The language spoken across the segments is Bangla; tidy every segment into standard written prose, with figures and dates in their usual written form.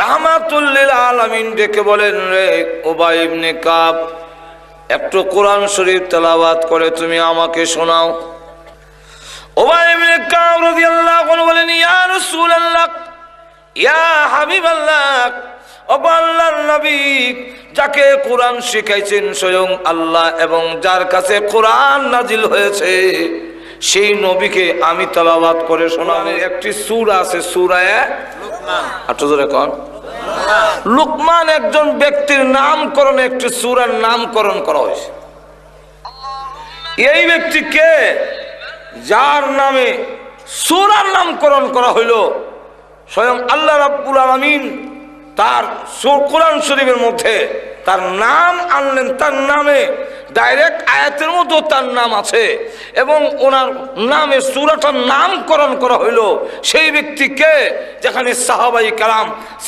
রাহমাতুল লিল আলামিন ডেকে বলেন, রে উবাই ইবনে কাব, একটু কোরআন শরীফ তেলাওয়াত করে তুমি আমাকে শোনাও। উবাই ইবনে কাব রাদিয়াল্লাহু আনহু বলেন, ইয়া রাসূলুল্লাহ, ইয়া হাবিবাল্লাহ, ও আল্লাহর নবী, যাকে কোরআন শিখাইছেন স্বয়ং আল্লাহ এবং যার কাছে কোরআন নাজিল হয়েছে সেই নবীকে আমি তেলাওয়াত করে শোনাবো। একটি সূরা আছে, সূরা লুকমান। আচ্ছা জোরে কোন লুকমান একজন ব্যক্তির নামকরণে একটি সূরার নামকরণ করা হয়েছে। এই ব্যক্তিকে যার নামে সূরার নামকরণ করা হইল স্বয়ং আল্লাহ রাব্বুল আলামিন তার কোরআন শরীফের মধ্যে তার নাম আনলেন। তার নামে ডাইরেক্ট আয়াতের মধ্যে তার নাম আছে এবং ওনার নামে সূরাটার নামকরণ করা হইল। সেই ব্যক্তিকে যেখানে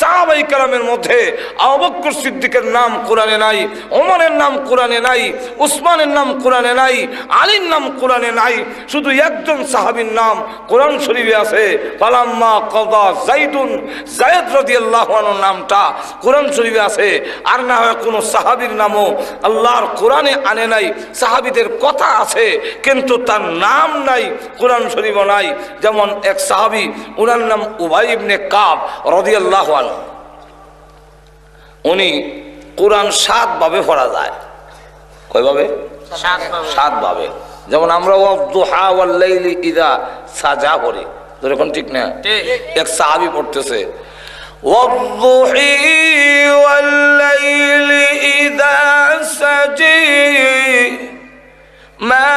সাহাবাই কালামের মধ্যে আবু বকর সিদ্দিকের নাম কোরআনে নাই, ওমরের নাম কোরআনে নাই, উসমানের নাম কোরআনে নাই, আলীর নাম কোরআনে নাই, শুধু একজন সাহাবীর নাম কোরআন শরীফে আছে। ফালাম্মা কাদা যায়েদ রাদিয়াল্লাহু আনহুর নামটা কোরআন শরীফে আছে। আর না হয় কোনো সাহাবীর নামও আল্লাহর কোরআনে আনে নাই। সাহাবীদের কথা আছে কিন্তু তার নাম নাই, কোরআন শরীফও নাই। যেমন এক সাহাবী, ওনার নাম উবাই ইবনে কাব রাদিয়াল্লাহু আনহু। উনি কোরআন 7 ভাবে পড়া যায়। কয়ভাবে? 7 ভাবে। যেমন আমরা ওয়াদুহা ওয়াল লাইলি ইযা সাজা পড়ি, এরকম ঠিক না? এক সাহাবী পড়তেছে ওয়াদুহি ওয়াল লাইলি ইযা সাজি মা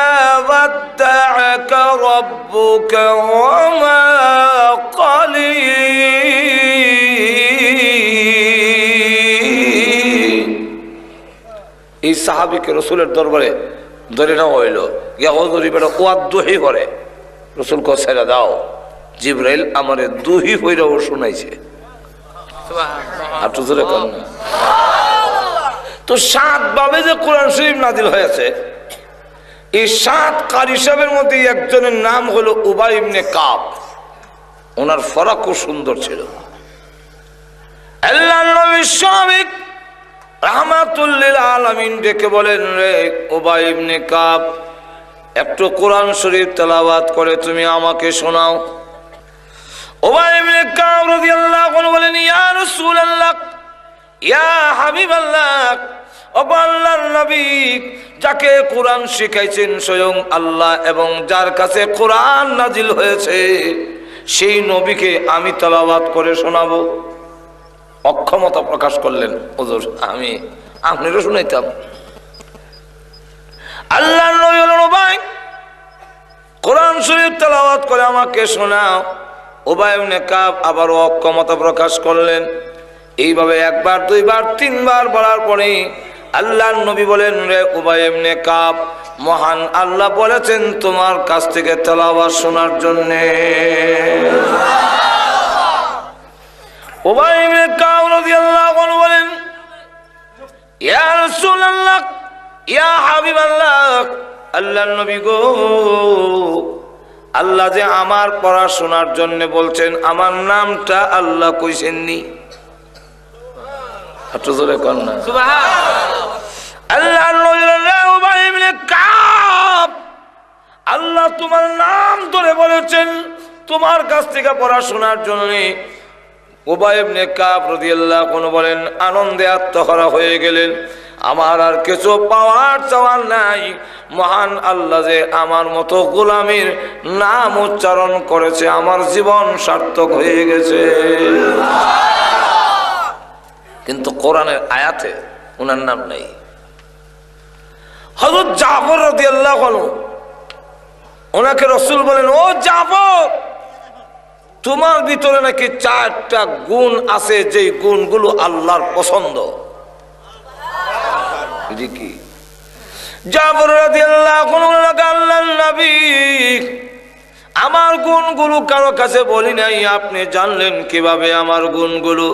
ওয়াদ্দাআকা রাব্বুকা ওয়া মা ক্বালি। এই সাহাবীকে রাসূলের দরবারে ধরে নেওয়া হইল, ইয়া হুজুর বেটা ওয়াদুহি করে। রাসূল কো ছেড়ে দাও, জিবরাইল আমারে দুহি হইরাও শুনাইছে। তো 7 ভাবে যে কোরআন শরীফ নাজিল হয়েছে, এই 7 কারি সাহেবের মধ্যে একজনের নাম হলো উবাই ইবনে কাব। ওনার ফরা খুব সুন্দর ছিল। আল্লাহর নবী সাহেব রাহমাতুল লিল আলামিন ডেকে বলেন, রে উবাই ইবনে কাব, একটু কোরআন শরীফ তেলাওয়াত করে তুমি আমাকে শোনাও। উবাই ইবনে কাব রাদিয়াল্লাহু আনহু বলেন, ইয়া রাসূলুল্লাহ, ইয়া হাবিবাল্লাহ, ও আল্লাহর নবী, যাকে কোরআন শিখাইছেন স্বয়ং আল্লাহ এবং যার কাছে কোরআন নাজিল হয়েছে সেই নবীকে আমি তেলাওয়াত করে শোনাবো। অক্ষমতা প্রকাশ করলেন, হুজুর আমি আপনারও শুনাইতাম। আল্লাহর নবী বলেন, উবাই, কোরআন শরীফ তেলাওয়াত করে আমাকে শোনাও। উবাই ইবনে কাব আবারও অক্ষমতা প্রকাশ করলেন। এইভাবে 1 বার 2 বার 3 বার বলার পরে আল্লাহর নবী বলেন, রে উবাই ইবনে কাব, মহান আল্লাহ বলেছেন তোমার কাছ থেকে তেলাওয়াত শোনার জন্য। উবাই ইবনে কাব রাদিয়াল্লাহু আনহু বলেন, ইয়া রাসূলুল্লাহ, ইয়া হাবিবাল্লাহ, আল্লাহর নবী গো, আল্লাহ যে আমার পড়াশোনার জন্য বলছেন, আমার নামটা আল্লাহ কইছেননি। একটু জোরে কোন না সুবহানাল্লাহ। আল্লাহর নবী বলেন, উবাই ইবনে কাব, আল্লাহ তোমার নাম ধরে বলেছেন তোমার কাছ থেকে পড়াশোনার জন্য। উবাই ইবনে কাব রাদিয়াল্লাহু আনহু বলেন, আনন্দে আত্মহারা হয়ে গেলেন। আমার আর কিছু পাওয়ার চাওয়ার নাই, মহান আল্লাহ যে আমার মতো গোলামের নাম উচ্চারণ করেছে, আমার জীবন সার্থক হয়ে গেছে। কিন্তু কোরআনের আয়াতে ওনার নাম নাই। হযরত জাফর রাদিয়াল্লাহু আনহু, ওনাকে রাসূল বলেন, ও জাফর, তোমার ভিতরে নাকি 4টা গুণ আছে, যেই গুণগুলো আল্লাহর পছন্দ। কি? জাফর রাদিয়াল্লাহু আনহু, আল্লাহর নবী, আমার গুণগুলো কারো কাছে বলি নাই, আপনি জানলেন কিভাবে আমার গুণগুলো?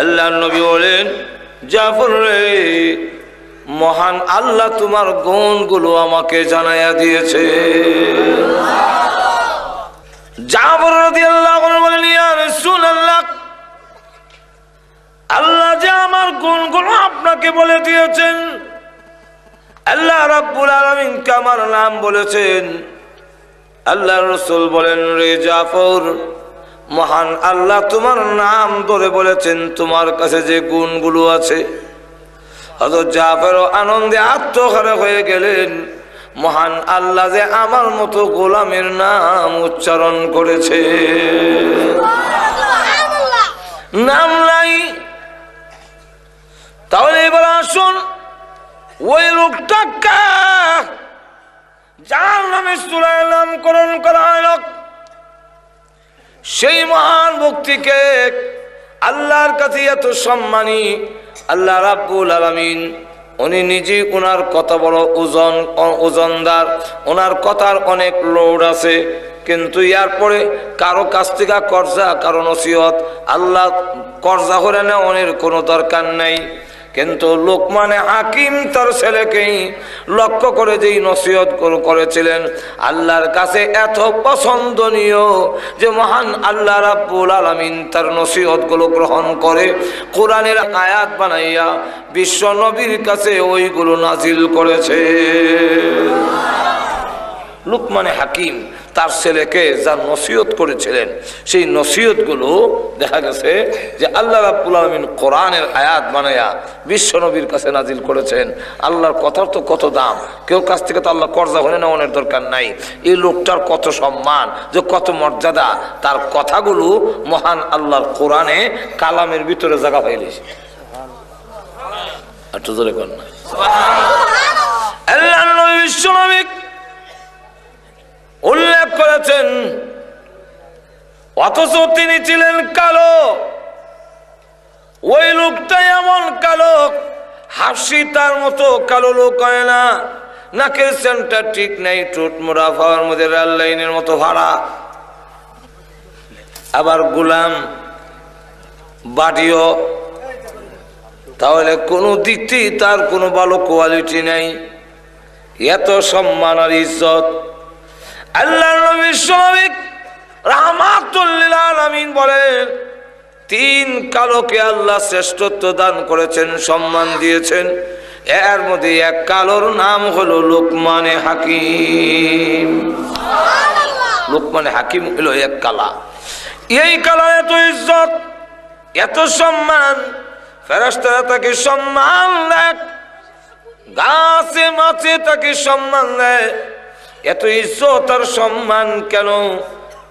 আল্লাহর নবী বলেন, জাফর রে, মহান আল্লাহ তোমার গুণগুলো আমাকে জানাইয়া দিয়েছে। জাফর রাদিয়াল্লাহু আনহু বলেন, ইয়া রাসূলুল্লাহ, আপনাকে বলে দিয়েছেন, আল্লাহ রাব্বুল আলামিন আমার নাম বলেছেন। আল্লাহ রাসূল বলেন, রে জাফর, মহান আল্লাহ তোমার নাম ধরে বলেছেন, তোমার কাছে যে গুণগুলো আছে। হযরত জাফর আনন্দে আত্মহারা হয়ে গেলেন, মহান আল্লাহ যে আমার মতো গোলামের নাম উচ্চারণ করেছে। নাম নাই, তাহলে এবার আসুন ওই লোকটাকে যার নামে সূরায় নামকরণ করা হল, সেই মহান ব্যক্তিকে আল্লাহর কাছে এত সম্মানী আল্লাহ রাব্বুল আলামিন, উনি নিজে ওনার কথা বড় ওজনদার, ওনার কথার অনেক লোড আছে, কিন্তু এরপরে কারো কাছ থেকে কর্জা, কারো নসিহত আল্লাহ কর্জা করে নেওয়ার কোনো দরকার নাই। কিন্তু লোকমানে হাকিম তার ছেলেকেই লক্ষ্য করে যেই নসিহত করেছিলেন, আল্লাহর কাছে এত পছন্দনীয় যে মহান আল্লাহ রাব্বুল আলামিন তার নসিহতগুলো গ্রহণ করে কোরআনের আয়াত বানাইয়া বিশ্ব নবীর কাছে ওইগুলো নাজিল করেছে। লুকমানে হাকিম তার ছেলেকে যার নসিহত করেছিলেন, সেই নসিহতগুলো দেখা গেছে যে আল্লাহ রাব্বুল আলামিন কোরআনের আয়াত বানায়া বিশ্ব নবীর কাছে নাজিল করেছেন। আল্লাহর কথার তো কত দাম, কেউ কাছ থেকে তো আল্লাহ কর্জা হয়ে নেওয়ার দরকার নাই। এই লোকটার কত সম্মান, যে কত মর্যাদা, তার কথাগুলো মহান আল্লাহর কোরআনে কালামের ভিতরে জায়গা পাইলেছে। একটু জোরে কর না। আল্লাহ নবী বিশ্ব নবী উল্লেখ করেছেন, অথচ তিনি ছিলেন কালো। ওই লোকটা এমন কালো, হাসি তার মতো কালো লোক হয় না, নাকের সেন্টার ঠিক নাই, ঠোঁট মোড়া, ফাওয়ার মধ্যে রেল লাইনের মতো ভাড়া, আবার গোলাম বাড়িও, তাহলে কোনো দিক থেকে তার কোনো ভালো কোয়ালিটি নাই। এত সম্মান আর ইজ্জত আল্লাহর নবী বিশ্বনবী রাহমাতুল লিল আলামিন বলেন, তিন কালোকে আল্লাহ শ্রেষ্ঠত্ব দান করেছেন, সম্মান দিয়েছেন। এর মধ্যে এক কালোর নাম হলো লুকমানে হাকিম। লুকমানে হাকিম হলো এক কালা। এই কালা এত ইজ্জত, এত সম্মান, ফেরেশতারা তাকে সম্মান দেয়, গাছে মাছে তাকে সম্মান দেয়। এত ইজ্জত আর সম্মান কেন?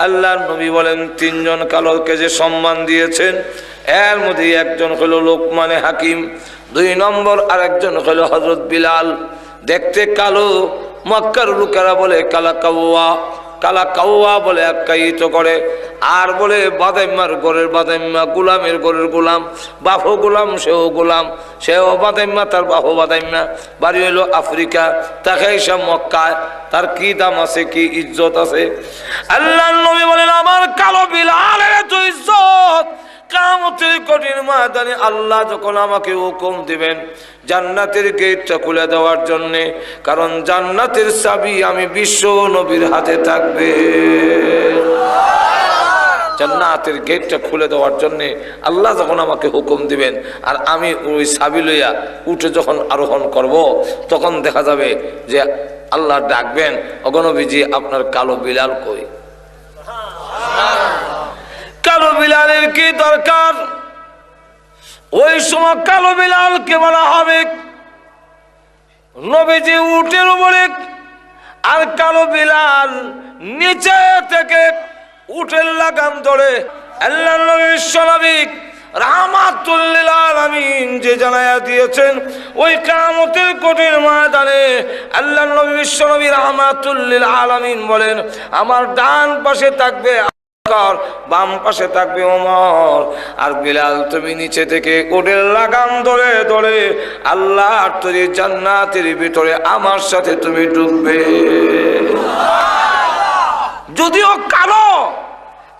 আল্লাহর নবী বলেন, তিনজন কালোকে যে সম্মান দিয়েছেন, এর মধ্যে একজন হলো লোকমানে হাকিম, দুই নম্বর আরেকজন হলো হযরত বিলাল। দেখতে কালো, মক্কার লোকেরা বলে কালা কাওয়া, কালা কাওয়া বলে আখ্যায়িত করে, আর বলে বাদাইম্মার ঘরের বাদাইম্মা, গোলামের ঘরের গোলাম, বাফো গোলাম সেও গোলাম, সেও বাদাইম্মা, তার বাফো বাদাইম্মা, বাড়ি হইল আফ্রিকা, তাকে এসব মক্কায়, তার কি দাম আছে, কি ইজ্জত আছে। আল্লাহর নবী বলেন, আমার কালো বিলালের এত ইজ্জত, কিয়ামতের কঠিন ময়দানে আল্লাহ যখন আমাকে হুকুম দিবেন জান্নাতের গেটটা খুলে দেওয়ার জন্য, কারণ জান্নাতের চাবি আমি বিশ্ব নবীর হাতে থাকবে। জান্নাতের গেটটা খুলে দেওয়ার জন্য আল্লাহ যখন আমাকে হুকুম দিবেন, আর আমি ওই চাবি লইয়া উঠে যখন আরোহণ করব, তখন দেখা যাবে যে আল্লাহ ডাকবেন, ওগো নবীজি আপনার কালো বিলাল কই? কালো বিলালের কি দরকার? ওই সময় কালো বিলালকে বলা হবে নবীজি উটের উপরে, আর কালো বিলাল নিচে থেকে উটের লাগাম ধরে আল্লাহর নবী বিশ্বনবী রাহমাতুল লিল আলামিন যে জানায়া দিয়েছেন, ওই কিয়ামতের কঠিন ময়দানে আল্লাহর নবী বিশ্বনবী রাহমাতুল লিল আলামিন বলেন, আমার ডান পাশে থাকবে বাম পাশে থাকবে ওমর, আর বিলাল তুমি নিচে থেকে উটের লাগাম ধরে ধরে আল্লাহর তৈরি জান্নাতের ভিতরে আমার সাথে তুমি ঢুকবে। যদিও কালো,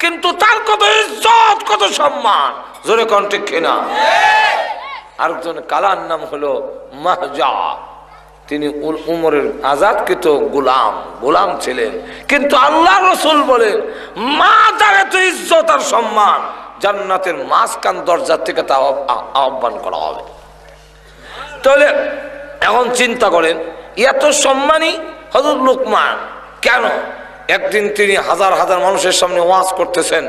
কিন্তু তার কত ইজ্জত, কত সম্মান, জোরে কোন ঠিক কিনা? আরেকজন কালার নাম হলো মাহজা, তিনি উমরের আজাদকৃত গোলাম ছিলেন, কিন্তু আল্লাহ রাসূল বলেন, মা যার এত ইজ্জত আর সম্মান, জান্নাতের মাঝখান দরজা থেকে তা আহ্বান করা হবে। তাহলে এখন চিন্তা করেন, এত সম্মানী হযরত লোকমান, কেন? একদিন তিনি হাজার হাজার মানুষের সামনে ওয়াজ করতেছেন,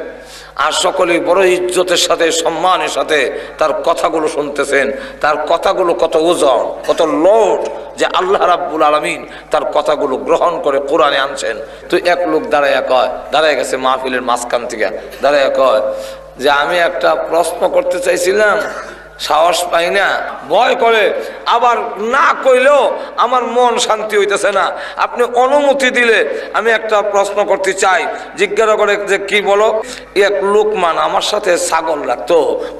আর সকলেই বড় ইজ্জতের সাথে সম্মানের সাথে তার কথাগুলো শুনতেছেন। তার কথাগুলো কত ওজন, কত লোড, যে আল্লাহ রাব্বুল আলামিন তার কথাগুলো গ্রহণ করে কোরআনে আনছেন। তো এক লোক দাঁড়ায় গেছে মাহফিলের মাঝখান থেকে, দাঁড়ায় কয় যে আমি একটা প্রশ্ন করতে চাইছিলাম, সাহস পাই না, ভয় করে, আবার না কইলেও আমার মন শান্তি হইতেছে না। আপনি অনুমতি দিলে আমি একটা প্রশ্ন করতে চাই। জিজ্ঞাসা করে যে কি বলো? এক লোকমান আমার সাথে ছাগল রাখতো,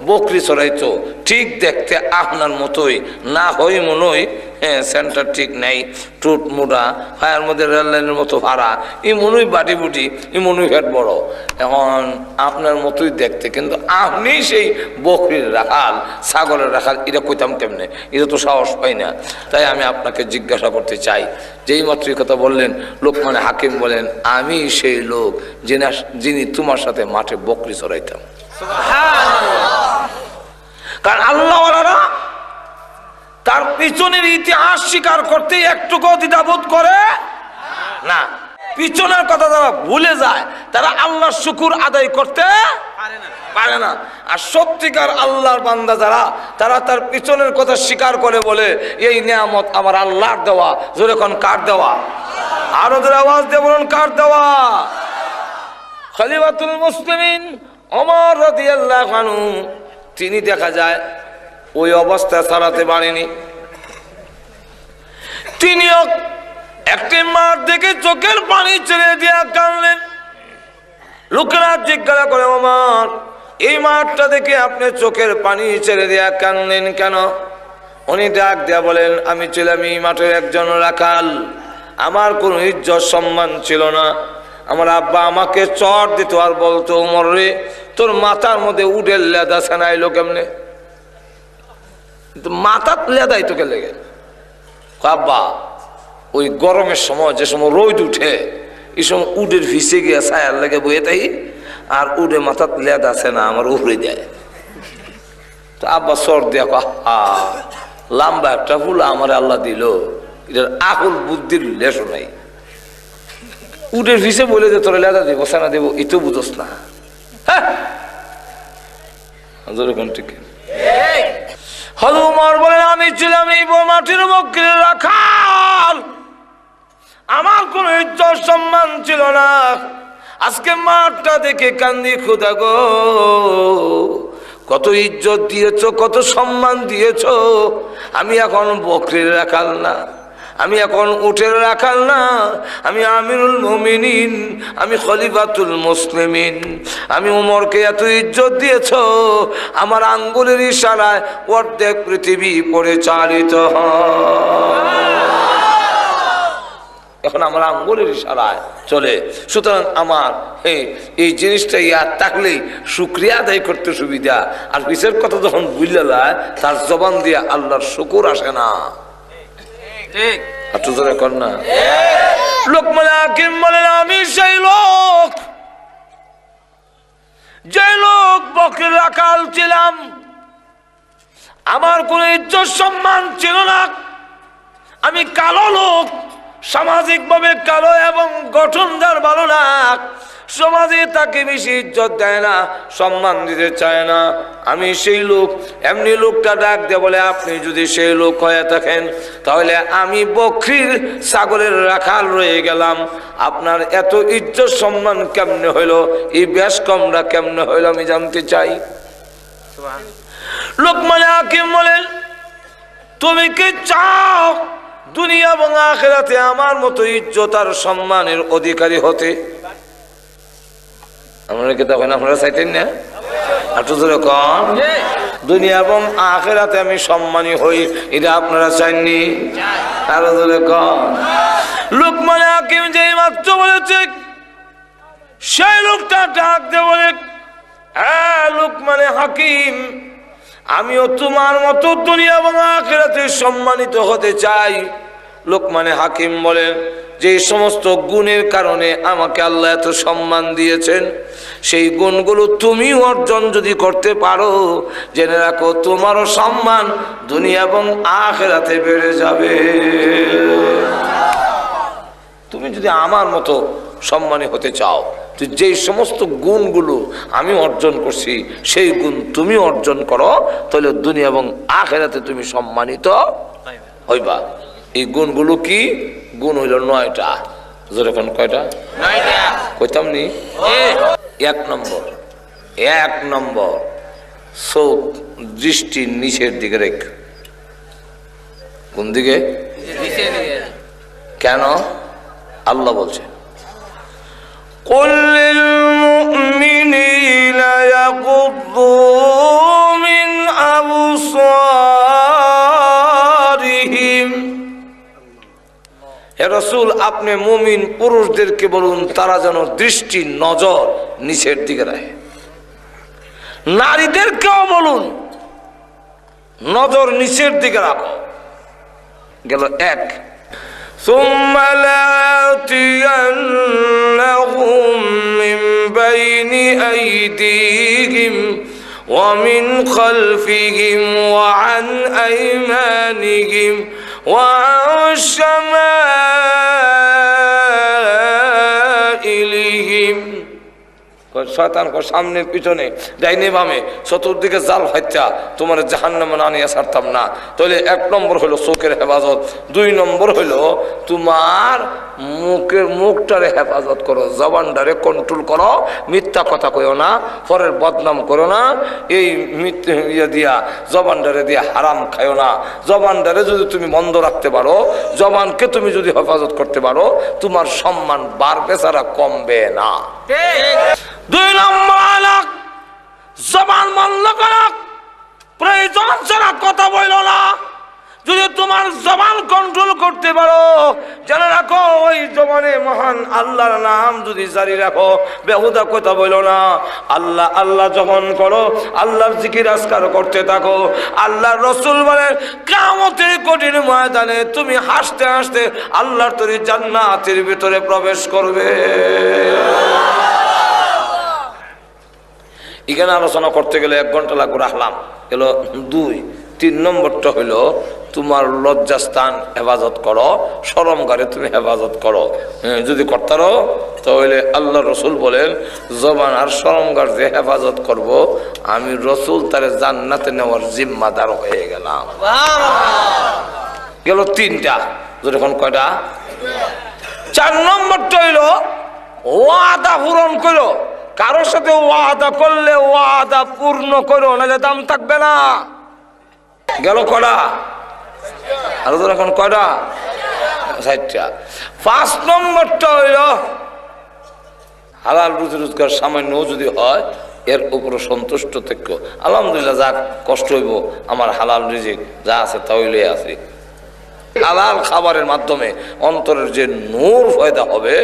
বকরি চড়াইতো, ঠিক দেখতে আপনার মতোই, না হই মনই, হ্যাঁ সেন্টার ঠিক নেই, টুট মুডা, ফায়ার মধ্যে রেল লাইনের মতো ভাড়া, ই মনুই বাটি বুটি, ই মনুই ফ্যাট বড়, এখন আপনার মতোই দেখতে, কিন্তু আপনি সেই বকরির রাখাল, ছাগলের রাখাল, এটা কইতাম কেমনে? এটা তো সাহস পাই না। তাই আমি আপনাকে জিজ্ঞাসা করতে চাই। যেই মাত্র কথা বললেন, লোকমান হাকিম বলেন, আমি সেই লোক যিনি তোমার সাথে মাঠে বকরি চড়াইতাম। কারণ আল্লাহওয়ালারা তার পিছনের ইতিহাস স্বীকার করতে একটুকু দ্বিধাবোধ করে না। পিছনের কথা যারা ভুলে যায়, তারা আল্লাহর শুকুর আদায় করতে পারে না। আর সত্যিকার আল্লাহর বান্দা যারা, তারা তার পিছনের কথা স্বীকার করে বলে, এই নিয়ামত আমার আল্লাহর দেওয়া। জোরে কোন কার দেওয়া? আরো জোরে আওয়াজ দিয়ে বলুন, কার দেওয়া? খলিফাতুল মুসলিমিন ওমর রাদিয়াল্লাহু আনহু, তিনি দেখা যায় ওই অবস্থা ছাড়াতে পারেনি। তিনিও একটি মাঠ দেখে চোখের পানি ছেড়ে দিয়ে কাঁদলেন। লোকেরা জিজ্ঞাসা করে, ওমর, এই মাঠটা দেখে আপনি চোখের পানি ছেড়ে দিয়ে কাঁদলেন কেন? উনি ডাক দেয়া বলেন, আমি ছিলাম এই মাঠের একজন রাখাল, আমার কোনো ইজ্জত সম্মান ছিল না। আমার আব্বা আমাকে চট দিত আর বলতো, ওমর রে, তোর মাথার মধ্যে উডের লেদা ছানাইলো কেমনে? মাথার লেদাই তোকে লেগে। আব্বা, ওই গরমের সময় যে সময় রোদ উঠে, এই সময় উডের ভিসে গিয়ে ছায়ার লেগে বয়ে তাই, আর উডে মাথার লেদা আছে না আমার উড়ে দেয়। তো আব্বা চট দিয়া লম্বা একটা ফুল আমার আল্লাহ দিল, এটার আকুল বুদ্ধির লেশো নাই। উডের ভিসে বলে যে তোর লেদা দেবো, সেনা দেবো, এতো বুঝোস না। হ্যাঁ, ঠিক। উমর বলেন, আমি ছিলাম এই মাটির বকরির রাখাল, আমার কোন ইজ্জত সম্মান ছিল না। আজকে মাঠটা দেখে কান্দি, খোদা গো, কত ইজ্জত দিয়েছো, কত সম্মান দিয়েছো, আমি এখন বকরির রাখাল না, আমি এখন উটের রাখাল না, আমি আমিরুল মুমিনিন, আমি খলিফাতুল মুসলিমিন। আমি উমরকে এত ইজ্জত দিয়েছো, আমার আঙ্গুলের ইশারায় অর্ধেক পৃথিবী পরিচালিত হয়। এখন আমার আঙ্গুলের ইশারায় চলে। সুতরাং আমার এই জিনিসটা ইয়াদ থাকলেই শুকরিয়া আদায় করতে সুবিধা। আর পিছের কথা যখন বুঝলে যায়, তার জবান দিয়ে আল্লাহর শুকুর আসে না। ঠিক একটু জোরে কর না। লোকমান হাকিম বলেন, আমি সেই লোক, যে লোক বকরির রাখাল ছিলাম, আমার কোন ইজ্জত সম্মান ছিল না। আমি কালো লোক, সামাজিক ভাবে কালো এবং গঠনদার ভালো না, সমাজে তাকে বেশি ইজ্জত দেয় না, সম্মান দিতে চায় না। আমি সেই লোক। এমনি লোকটা ডাক দিয়ে বলে, আপনি যদি সেই লোক হয়ে থাকেন, তাহলে আমি বকরির ছাগলের রাখাল রয়ে গেলাম, আপনার এত ইজ্জত সম্মান কেমনে হইলো, এই বেশ কমরা কেমনে হইলো, আমি জানতে চাই। লোকমান হাকিম বলেন, তুমি কি চাও দুনিয়া এবং আখিরাতে আমার মতো ইজ্জত আর সম্মানের অধিকারী হতে? আমরা কি তখন আপনারা চাইতেন না? দুনিয়া এবং আখিরাতে আমি সম্মানী হই, এটা আপনারা চাননি? আরো জোরে কন। লোকমান হাকিম যেই মাত্র বলেছে, সেই লোকটা ডাক দিয়ে বলে, হ্যাঁ লোকমান হাকিম, আমিও তোমার মতো দুনিয়া এবং আখিরাতে সম্মানিত হতে চাই। লোকমানে হাকিম বলেন, যে সমস্ত গুণের কারণে আমাকে আল্লাহ এত সম্মান দিয়েছেন, সেই গুণগুলো তুমি অর্জন যদি করতে পারো, জেনে রাখো তোমারও সম্মান দুনিয়া এবং আখিরাতে বেড়ে যাবে। তুমি যদি আমার মতো সম্মানী হতে চাও, তো যেই সমস্ত গুণগুলো আমি অর্জন করছি সেই গুণ তুমি অর্জন করো, তাহলে দুনিয়া এবং আখিরাতে তুমি সম্মানিত হইবা। এই গুণগুলো কি? গুণ হইল 9টা। যেরকম কয়টা? 9টা। কইতাম নি? 1 নম্বর চোখ দৃষ্টি নিচের দিকে রেখ। কোন দিকে? কেন? আল্লাহ বলছে, قل للمؤمنين يغضوا من أبصارهم। হে রাসূল, আপনি মুমিন পুরুষদেরকে বলুন তারা যেন দৃষ্টি নজর নিচের দিকে রাখে। নারীদেরকেও বলুন নজর নিচের দিকে রাখো। গেল 1। ثم لآتينهم من بين أيديهم ومن خلفهم وعن أيمانهم وعن شمائلهم। শয়তান কর সামনে পিছনে ডাইনে বামে চতুর্দিকে জাল হত্যা তোমার জাহান্নামে না নিয়ে ছাড়তাম না। তাহলে 1 নম্বর হলো চোখের হেফাজত, 2 নম্বর হলো তোমার মুখটারে হেফাজত করো, জবানটারে কন্ট্রোল করো, মিথ্যা কথা কইও না, পরের বদনাম করো না, এই ইয়ে দিয়া জবানটারে দিয়া হারাম খাইও না। জবানটারে যদি তুমি বন্ধ রাখতে পারো, জবানকে তুমি যদি হেফাজত করতে পারো, তোমার সম্মান বাড়বে ছাড়া কমবে না। 2 নম্বর আলাক জবান বন্ধ করো, প্রয়োজন ছাড়া কথা বলো না। যদি তোমার জবান কন্ট্রোল করতে পারো, জেনে রাখো ওই জবানে মহান আল্লাহর নাম যদি জারি রাখো, বেহুদা কথা বলো না। আল্লাহ আল্লাহ যখন করো, আল্লাহর জিকির আজকার করতে থাকো। আল্লাহর রাসূল বলেন, কিয়ামতের কঠিন ময়দানে তুমি হাসতে হাসতে আল্লাহর তৈরি জান্নাতের ভিতরে প্রবেশ করবে। এখানে আলোচনা করতে গেলে 1 ঘন্টা লাগবে, রাখলাম। গেল 2। 3 নম্বরটা হইল তোমার লজ্জাস্থান হেফাজত করো, শরমগারে তুমি হেফাজত করো। যদি করতারো তাহলে আল্লাহ রসুল বলেন, জবান আর শরমগার যে হেফাজত করব, আমি রসুল তারে জান্নাতে নেওয়ার জিম্মাদার হয়ে গেলাম। গেল 3টা। যখন কয়টা? 4 নম্বরটা হইল ওয়াদা পূরণ করো। কারোর সাথে ওয়াদা করলে ওয়াদা পূর্ণ করো, নাহলে দাম থাকবে না। গেল কয়টা? আর এখন কয়টা? 60টা। 5 নম্বরটা হইল হালাল রুজি রোজগার সামান্য যদি হয়, এর উপরে সন্তুষ্ট থেকো। আলহামদুলিল্লাহ, যাক কষ্ট হইব, আমার হালাল রিজিক যা আছে তা হইলে আছে। হালাল খাবারের মাধ্যমে অন্তরের যে নূর পয়দা হবে,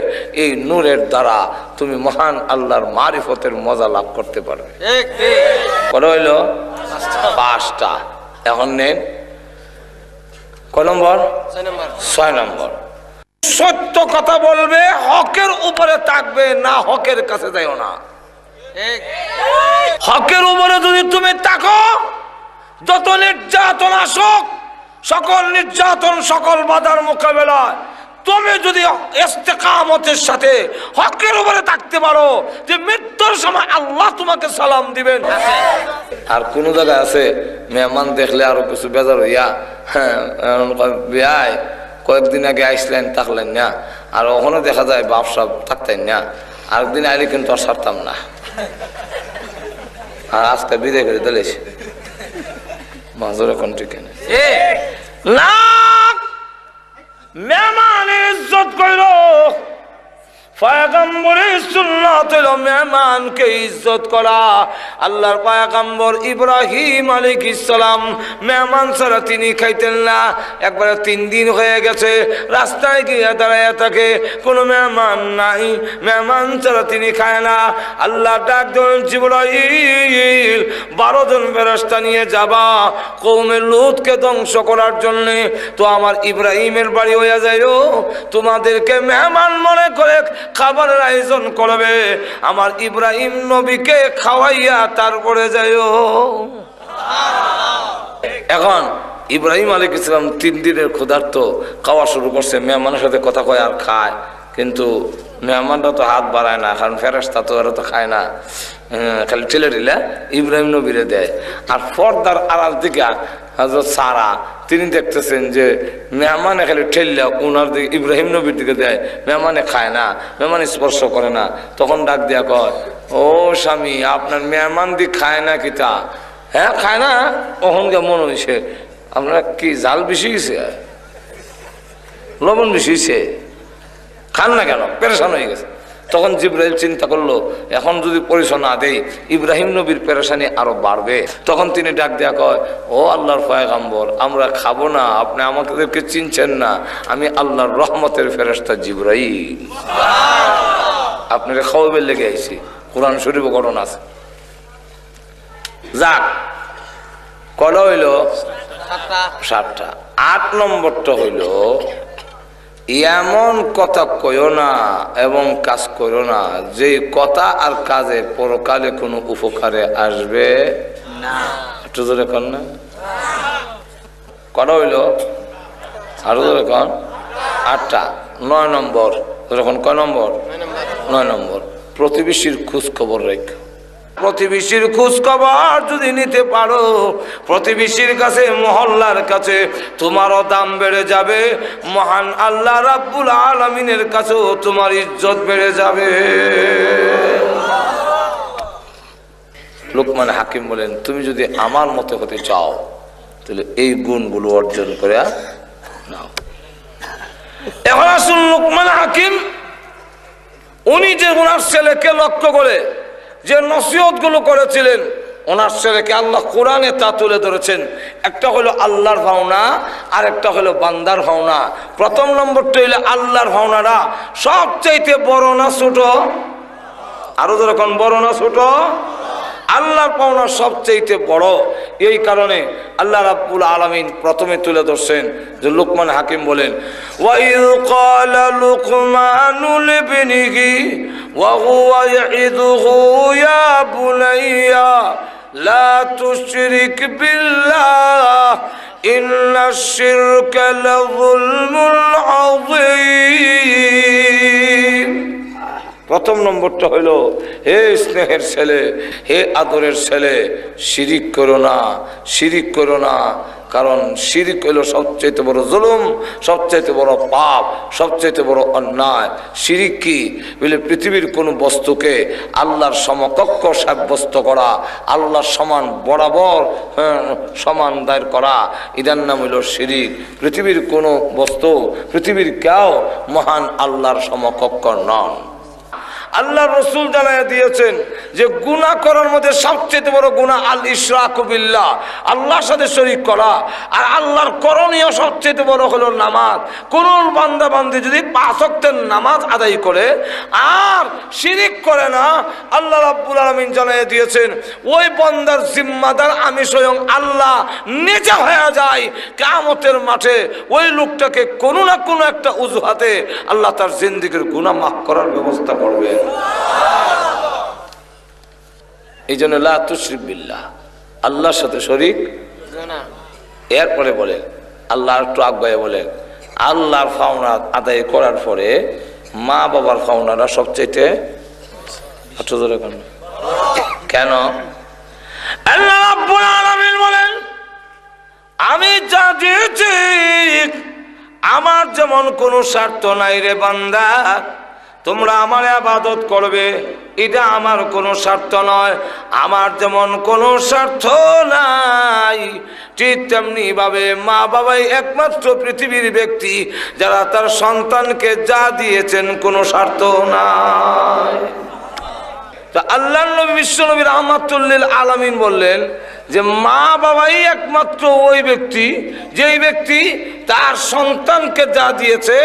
এই নূরের দ্বারা তুমি মহান আল্লাহর মারিফতের মজা লাভ করতে পারবে। কত হইল? 5টা। এখন নেন কয় নম্বর? 6 নম্বর। সত্য কথা বলবে, হকের উপরে থাকবে না, হকের কাছে যাইও না। হকের উপরে যদি তুমি থাকো, যত নির্যাতন আসুক, সকল নির্যাতন সকল বাধার মোকাবেলায় তুমি যদি ইস্তেকামতের সাথে হকের উপরে থাকতে পারো, যে মৃত্যুর সময় আল্লাহ তোমাকে সালাম দিবেন। আর কোন জায়গায় আছে মেহমান দেখলে আরো কিছু বেজার হইয়া, হ্যাঁ কয়েকদিন আগে আইসলেন থাকলেন না, আর ওখানে দেখা যায় বাপসা থাকতেন না, আরেকদিন আইলে কিন্তু আর ছাড়তাম না, আর আজকে বিদায় করে দিলেছে মাজর এখন ঠিক না। মেহমানের ইজ্জত কইল, পয়গম্বরের সুন্নাত হলো মেহমানকে ইজ্জত করা। আল্লাহর পয়গম্বর ইব্রাহিম আলাইহিস সালাম মেহমান ছাড়া তিনি খাইতেন না। একবারে 3 দিন হয়ে গেছে, রাস্তায় গিয়ে দাঁড়ায় থাকে, কোনো মেহমান নাই, মেহমান ছাড়া তিনি খায় না। আল্লাহ ডাক দেন, জিবরাইল 12 জন ফেরেশতা নিয়ে যাবা কওমে লূতকে ধ্বংস করার জন্য। তো আমার ইব্রাহিমের বাড়ি হয়ে যাইও, তোমাদেরকে মেহমান মনে করে খাবারের আয়োজন করবে, আমার ইব্রাহিম নবীকে খাওয়াইয়া তারপরে যাইও। এখন ইব্রাহিম আলাইহিস সালাম 3 দিনের ক্ষুধার্ত, খাওয়া শুরু করছে, মেহমানের সাথে কথা কয় আর খায়, কিন্তু মেহমানরা তো হাত বাড়ায় না, কারণ ফেরেশতা তো এরা তো খায় না, খালি ঠেলে ঠেলে ইব্রাহিম নবীরে দেয়। আর পর্দার আড়াল দিকে হযরত সারা তিনি দেখতেছেন যে মেহমানে খালি ঠেললে ওনার দিকে ইব্রাহিম নবীর দিকে দেয়, মেহমানে খায় না, মেহমান স্পর্শ করে না। তখন ডাক দিয়া কয়, ও স্বামী, আপনার মেহমান দিক খায় না কিতা? হ্যাঁ খায় না। ওখানকে মনে হয়েছে আপনার কি জাল বেশি গেছে, লবণ বেশি হয়েছে, খান না কেন, পেরেশান হয়ে গেছে। তখন জিবরাইল চিন্তা করলো, এখন যদি পরিচয় না দেই ইব্রাহিম নবীর পেরেশানি আরো বাড়বে। তখন তিনি ডাক দেয়া কয়, ও আল্লাহর পয়গম্বর, আমরা খাবো না, আপনি আমাদেরকে চিনছেন না, আমি আল্লাহর রহমতের ফেরেশতা জিবরাইল, আপনাকে খাওয়াবের লেগে আইছি। কোরআন শরীফ ঘটনা আছে। যাক, কটা হইল? 7টা। 8 নম্বরটা হইল, এমন কথা কইও না এবং কাজ করো না যে কথা আর কাজে পরকালে কোনো উপকারে আসবে না। একটু ধরে কন না, কটা হইল? আরো ধরে কন। 8টা। 9 নম্বর, যখন কয় নম্বর? 9 নম্বর, প্রতিবেশীর খোঁজ খবর রেখো। প্রতিবেশীর খোঁজ খবর যদি নিতে পারো, প্রতিবেশীর কাছে, মহল্লার কাছে তোমারও দাম বেড়ে যাবে, মহান আল্লাহ রাব্বুল আলামিনের কাছেও তোমার ইজ্জত বেড়ে যাবে। লোকমান হাকিম বলেন, তুমি যদি আমার মতো হতে চাও তাহলে এই গুণগুলো অর্জন করে নাও। এখন আসুন, লোকমান হাকিম উনি যে ওনার ছেলেকে লক্ষ্য করে যে নসিহত গুলো করেছিলেন, ওনার ছেলেকে আল্লাহ কোরআনে তা তুলে ধরেছেন। একটা হলো আল্লাহর ভাওনা, আর একটা হলো বান্দার ভাওনা। প্রথম নম্বরটা হইলে আল্লাহর ভাওনাটা সবচাইতে বড় না ছোট? আরো যখন বড় না ছোট? আল্লাহর পাওনা সবচাইতে বড়। এই কারণে আল্লাহ রাব্বুল আলামিন প্রথমে তুলে ধরছেন যে লোকমান হাকিম বলেন, ওয়াইয ক্বালা লুকমানু লিবনিহি ওয়া হুয়া ইয়াইযুহু ইয়া বুনাইয়া লা তুশরিক বিল্লাহ ইন্নাশ শিরকা লাযুলমুন আযীম। প্রথম নম্বরটা হইল, হে স্নেহের ছেলে, হে আদরের ছেলে, শিরিক করো না, শিরিক করো না। কারণ শিরিক হইল সবচাইতে বড় জুলুম, সবচাইতে বড় পাপ, সবচাইতে বড় অন্যায়। শিরিক কি বলে? পৃথিবীর কোনো বস্তুকে আল্লাহর সমকক্ষ সাব্যস্ত করা, আল্লাহর সমান বরাবর সমান দায়ের করা, এটার নাম হইল শিরিক। পৃথিবীর কোনো বস্তু, পৃথিবীর কেউ মহান আল্লাহর সমকক্ষ নন। আল্লাহ রসুল জানাইয়া দিয়েছেন যে গুনাহ করার মধ্যে সবচেয়ে বড় গুনাহ আল ইশরাকু বিল্লাহ, আল্লাহর সাথে শরীক করা। আর আল্লাহর করণীয় সবচেয়ে বড় হলো নামাজ। কোন বান্দা বান্দি যদি 5 ওয়াক্তের নামাজ আদায় করে আর শিরিক করে না, আল্লাহ রাব্বুল আলামিন জানাইয়া দিয়েছেন ওই বান্দার জিম্মাদার আমি স্বয়ং আল্লাহ নিজে হয়ে যাই। কিয়ামতের মাঠে ওই লোকটাকে কোনো না কোনো একটা অজুহাতে আল্লাহ তার জিন্দেগীর গুনাহ মাফ করার ব্যবস্থা করবে। এই জন্য লা তুশরিক বিল্লাহ, আল্লাহর সাথে শরীক। এরপরে বলে আল্লাহ একটু আগে বলেন, আল্লাহর পাওনা আদায় করার পরে মা বাবার পাওনাটা সবচাইতে কেন? আল্লাহ রাব্বুল আলামিন বলেন, আমি যা দিয়েছি আমার যেমন কোনো স্বার্থ নাই রে বান্দা, তোমরা আমার ইবাদত করবে, এটা আমার কোনো স্বার্থ নয়। আমার যেমন কোনো স্বার্থ নাই, ঠিক তেমনি ভাবে মা বাবাই একমাত্র পৃথিবীর ব্যক্তি যারা তার সন্তানকে যা দিয়েছেন কোনো স্বার্থ নাই। তা আল্লাহ নবী বিশ্বনবী রাহমাতুল লিল আলামিন বললেন যে মা বাবাই একমাত্র ওই ব্যক্তি যেই ব্যক্তি তার সন্তানকে যা দিয়েছে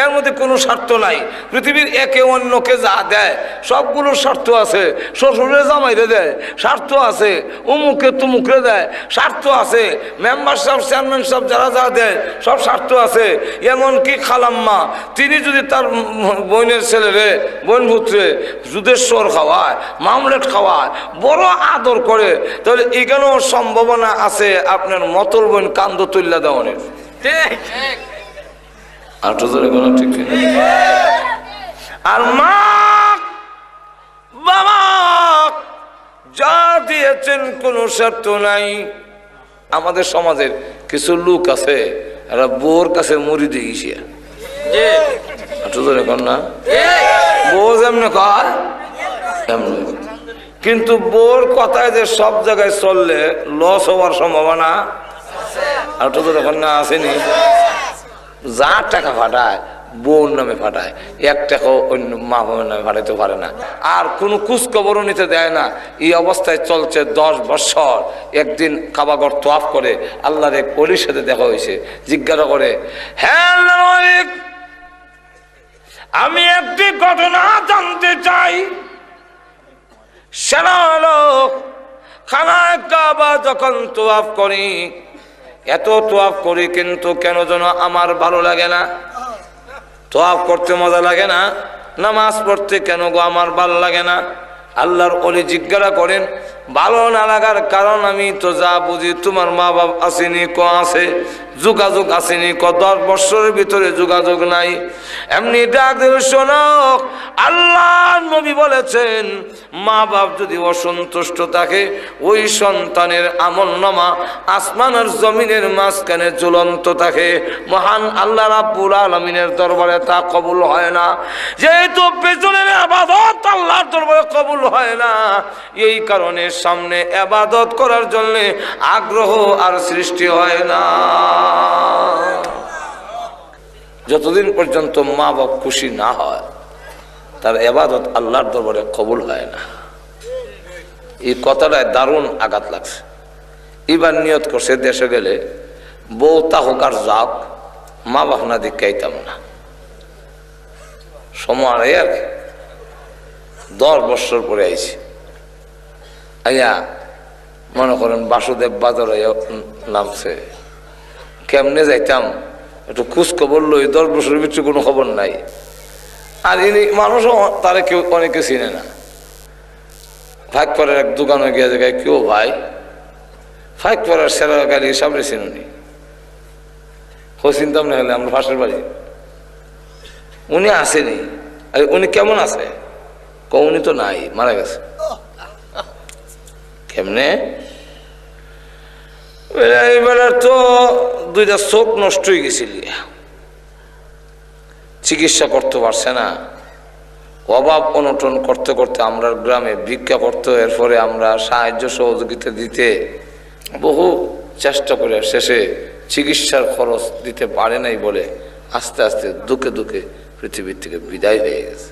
এর মধ্যে কোনো স্বার্থ নাই। পৃথিবীর একে অন্যকে যা দেয় সবগুলো স্বার্থ আছে। শ্বশুরে জামাইরে দেয় স্বার্থ আছে, উমুকে তুমুকরে দেয় স্বার্থ আছে, মেম্বার সাহেব চেয়ারম্যান সাহেব যারা যা দেয় সব স্বার্থ আছে। এমনকি খালাম্মা তিনি যদি তার বোনের ছেলেরে বোন পুত্রে দুধেশ্বর খাওয়ায়, মামলেট খাওয়ায়, বড় আদর করে, তাহলে এখানেও সম্ভাবনা আছে আপনার মতল বোন কান্দ তুল্লা দেওয়ানের। আর মা বাবা যা দিয়েছেন কোনো স্বার্থ নাই। আমাদের সমাজের কিছু লোক আছে এরা বউর কাছে মুড়ি দিয়ে গেছে না, বউ যেমনি কয় এমনি, কিন্তু বউর কথায় যে সব জায়গায় চললে লস হওয়ার সম্ভাবনা আর তো দেখুন না আসেনি। যা টাকা ফাটায় বউর নামে ফাটায়, এক টাকাও অন্য মা বাবার নামে ফাটাইতে পারে না, আর কোনো খোঁজখবরও নিতে দেয় না। এই অবস্থায় চলছে 10 বছর। একদিন কাবাগর তোয়াফ করে আল্লাহর এক ওলির সাথে দেখা হয়েছে, জিজ্ঞাসা করে, হ্যাঁ আমি একটি ঘটনা জানতে চাই। সেটা হলো খানায় কাবা যখন তোয়াফ করি, এত তোয়াফ করি কিন্তু কেন যেন আমার ভালো লাগে না। তোয়াফ করতে মজা লাগে না, নামাজ পড়তে কেন গো আমার ভালো লাগে না। আল্লাহর ওলি জিজ্ঞাসা করেন, ভালো না লাগার কারণ আমি তো যা বুঝি তোমার মা বাপ আসেনি, ক আছে যোগাযোগ আসেনি, ক 10 বছরের ভিতরে যোগাযোগ নাই। এমনি ডাক দিল, শোনো আল্লাহ নবী বলেছেন মা বাপ যদি অসন্তুষ্ট থাকে ওই সন্তানের আমলনামা আসমান আর জমিনের মাঝখানে ঝুলন্ত থাকে, মহান আল্লাহ রাব্বুল আলামিনের দরবারে তা কবুল হয় না। যেহেতু পেছনের ইবাদত আল্লাহর দরবারে কবুল হয় না, এই কারণে সামনে ইবাদত করার জন্য আগ্রহ আর সৃষ্টি হয় না। যতদিন পর্যন্ত মা বাপ খুশি না হয় তার ইবাদত আল্লাহর দরবারে কবুল হয় না। এই কথাটায় দারুণ আঘাত লাগছে। এবার নিয়ত করছে দেশে গেলে বউ তা হোক আর যাক, মা বাপ না দিকাইতাম না। সময় আর 10 বছর পরে আইছি, আইয়া মনে করেন বাসুদেব বাজার নামছে, কেমনে যাইতাম একটু খোঁজ খবর লই। 10 বছরের ভিতরে কোনো খবর নাই। আর ইনি মানুষও তারা কেউ অনেকে চিনে না। ফাঁক পরের এক দোকানে গিয়ে জায়গায় কেউ ভাই ফাঁক পরের সেরা গাড়ি সামনে চিনুনি, ও চিনতাম না হলে আমরা পাশের বাড়ি। উনি আসেনি, উনি কেমন আছে, উনি তো নাই, মারা গেছে। কেমনে এবার তো 2টা চোখ নষ্ট হয়ে গেছিল, চিকিৎসা করতে পারছে না। অভাব অনটন করতে করতে আমরা গ্রামে ভিক্ষা করতে, এরপরে আমরা সাহায্য সহযোগিতা দিতে বহু চেষ্টা করে শেষে চিকিৎসার খরচ দিতে পারে নাই বলে আস্তে আস্তে দুঃখে দুঃখে পৃথিবীর থেকে বিদায় হয়ে গেছে।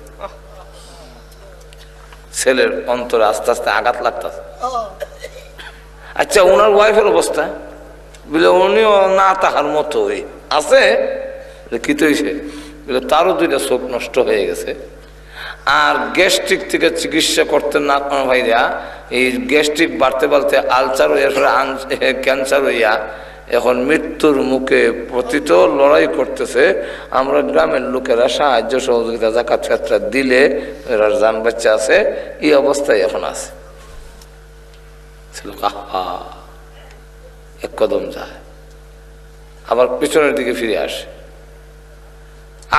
ছেলের অন্তরে আস্তে আস্তে আঘাত লাগতেছে। আচ্ছা, ওনার ওয়াইফের অবস্থা বলে উনিও না তাহার মতো আছে, কি তো হয়েছে বলে তারও 2টা চোখ নষ্ট হয়ে গেছে। আর গ্যাস্ট্রিক থেকে চিকিৎসা করতে না ভাইরা, এই গ্যাস্ট্রিক বাড়তে বাড়তে আলসার হয়ে ক্যান্সার হইয়া এখন মৃত্যুর মুখে পতিত লড়াই করতেছে। আমরা গ্রামের লোকেরা সাহায্য সহযোগিতা জাকাত ফেতরা দিলে এরা জান বাচ্চা আছে, এই অবস্থায় এখন আছে। এক কদম যায়, আবার পিছনের দিকে ফিরে আসে।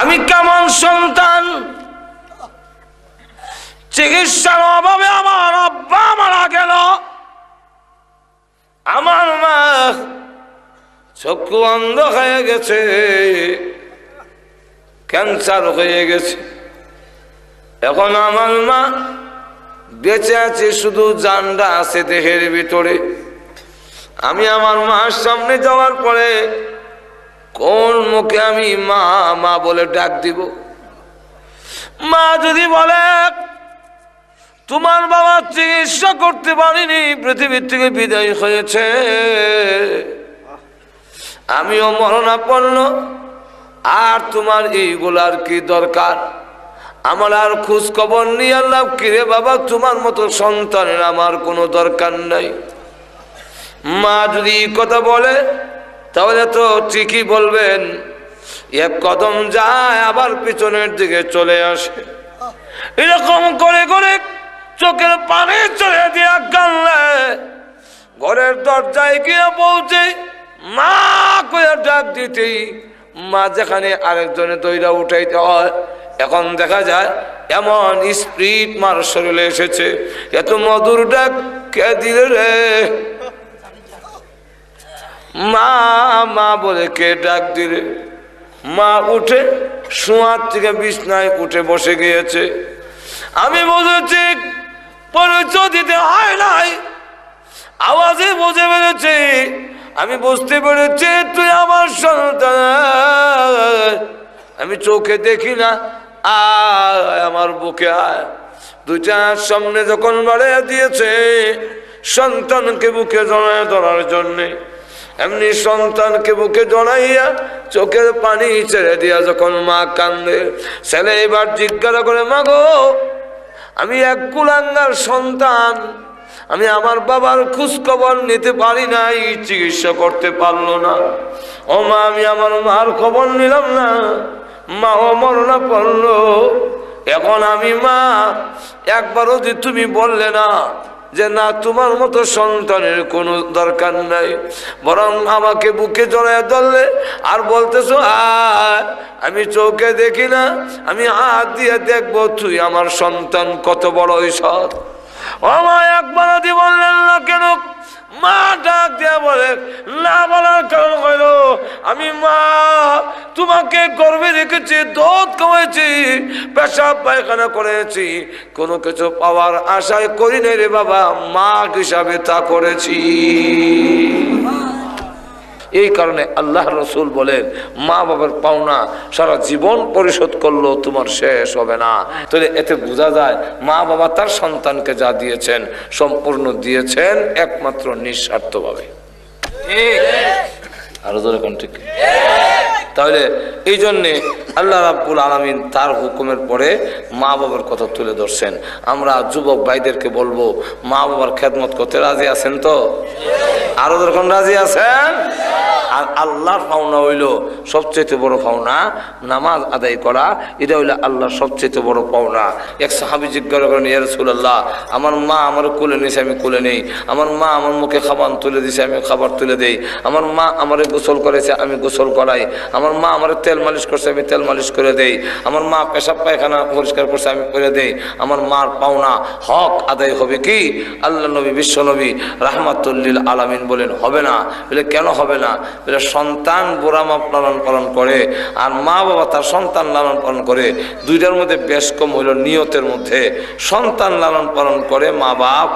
আমি কেমন সন্তান, চিকিৎসার অভাবে আমার আব্বা মারা গেল, আমার মা চক্ষু অন্ধ হয়ে গেছে, ক্যান্সার হয়ে গেছে, এখন আমার মা বেঁচে আছে, শুধু জানটা আছে দেহের ভিতরে। আমি আমার মার সামনে যাওয়ার পরে কোন মুখে আমি মা মা বলে ডাক দিব? মা যদি বলে তোমার বাবা চিকিৎসা করতে পারিনি, পৃথিবীর থেকে বিদায় হয়েছে, আমিও মরণাপন্ন, আর তোমার এইগুলার কি দরকার? আমার আর খোঁজ খবর নিয়ে আল্লাহ কিরে বাবা, তোমার মতো সন্তানের আমার কোনো দরকার নাই। মা যদি কথা বলে তাহলে তো ঠিকই বলবেন, এক কদম যায় আবার পিছনের দিকে চলে আসে। এরকম করে করে চোখের পানি চলে দিয়া কানলে ঘরের দরজায় গিয়ে পৌঁছে মা কইয়া ডাক দিতেই মা যেখানে আরেকজনে দইরা উঠাইতে হয়, এখন দেখা যায় এমন স্পিরিট মার শরীরে এসেছে, এত মধুর ডাক কে দিলে রে? মা মা বলে কে ডাক দিলে? মা উঠে শোয়ার থেকে বিছনায় উঠে বসে গিয়েছে। আমি বুঝেছি পরিচয় দিতে হয় নাই, আওয়াজে বুঝে পেরেছি, আমি বুঝতে পেরেছি তুই আমার সন্তান। আমি চোখে দেখি না, আয় আমার বুকে আয়। দুইটা সামনে যখন বাড়িয়ে দিয়েছে সন্তানকে বুকে জড়ায় ধরার জন্যে, এমনি সন্তানকে বুকে জড়াইয়া চোখের পানি ছেড়ে দিয়া যখন মা কান্দে, ছেলে এবার জিজ্ঞাসা করে মা গো, আমি এক কুলাঙ্গার সন্তান, আমি আমার বাবার খোঁজ খবর নিতে পারি নাই, চিকিৎসা করতে পারলো না। ও মা, আমি আমার মার খবর নিলাম না, মা ও মরণা পড়লো। এখন আমি মা, একবারও যে তুমি বললে না যে না তোমার মতো সন্তানের কোনো দরকার নাই, বরং আমাকে বুকে জড়ায় ধরলে আর বলতেছো আমি চোখে দেখি না, আমি হাত দিয়ে দেখবো তুই আমার সন্তান কত বড় ঈশ্বর। ও মা, একবার যদি বললেন না কেন? মা ডাক দিয়ে বলে না বলার কারণ হইল আমি মা তোমাকে গর্ভে রেখেছি, দুধ খাওয়াইছি, পেশাব পায়খানা করেছি, কোনো কিছু পাওয়ার আশায় করি নাই রে বাবা, মা হিসাবে তা করেছি। এই কারণে আল্লাহ রসুল বলেন মা বাবার পাওনা সারা জীবন পরিশোধ করলেও তোমার শেষ হবে না। তাহলে এতে বোঝা যায় মা বাবা তার সন্তানকে যা দিয়েছেন সম্পূর্ণ দিয়েছেন একমাত্র নিঃস্বার্থভাবে। আরো ধরে কোন ঠিক? তাহলে এই জন্যে আল্লাহ রাব্বুল আলামিন তার হুকুমের পরে মা বাবার কথা তুলে ধরছেন। আমরা যুবক ভাইদেরকে বলবো মা বাবার খেদমত করতে রাজি আছেন তো? আরো যখন রাজি আছেন? আর আল্লাহর পাওনা হইল সবচেয়ে বড় পাওনা নামাজ আদায় করা, এটা হইলো আল্লাহর সবচেয়ে বড় পাওনা। এক সাহাবী জিজ্ঞাসা করেন ইয়া রাসূলুল্লাহ, আমার মা আমার কোলে নিয়েছে আমি কোলে নেই, আমার মা আমার মুখে খাবার তুলে দিয়েছে আমি খাবার তুলে দেই, আমার মা আমারে গোসল করেছে আমি গোসল করাই, আমার মা আমার তেল মালিশ করছে আমি তেল মালিশ করে দেই, আমার মা পেশাব পায়খানা পরিষ্কার করছে আমি করে দেই, আমার মার পাওনা হক আদায় হবে কি? আল্লাহ নবী বিশ্ব নবী রাহমাতুল লিল আলামিন বলেন হবে না। বলে কেন হবে না? বলে সন্তান বুড়া মা লালন পালন করে আর মা বাবা তার সন্তান লালন পালন করে, দুইটার মধ্যে বেশ কম হইল নিয়তের মধ্যে। সন্তান লালন পালন করে মা বাপ,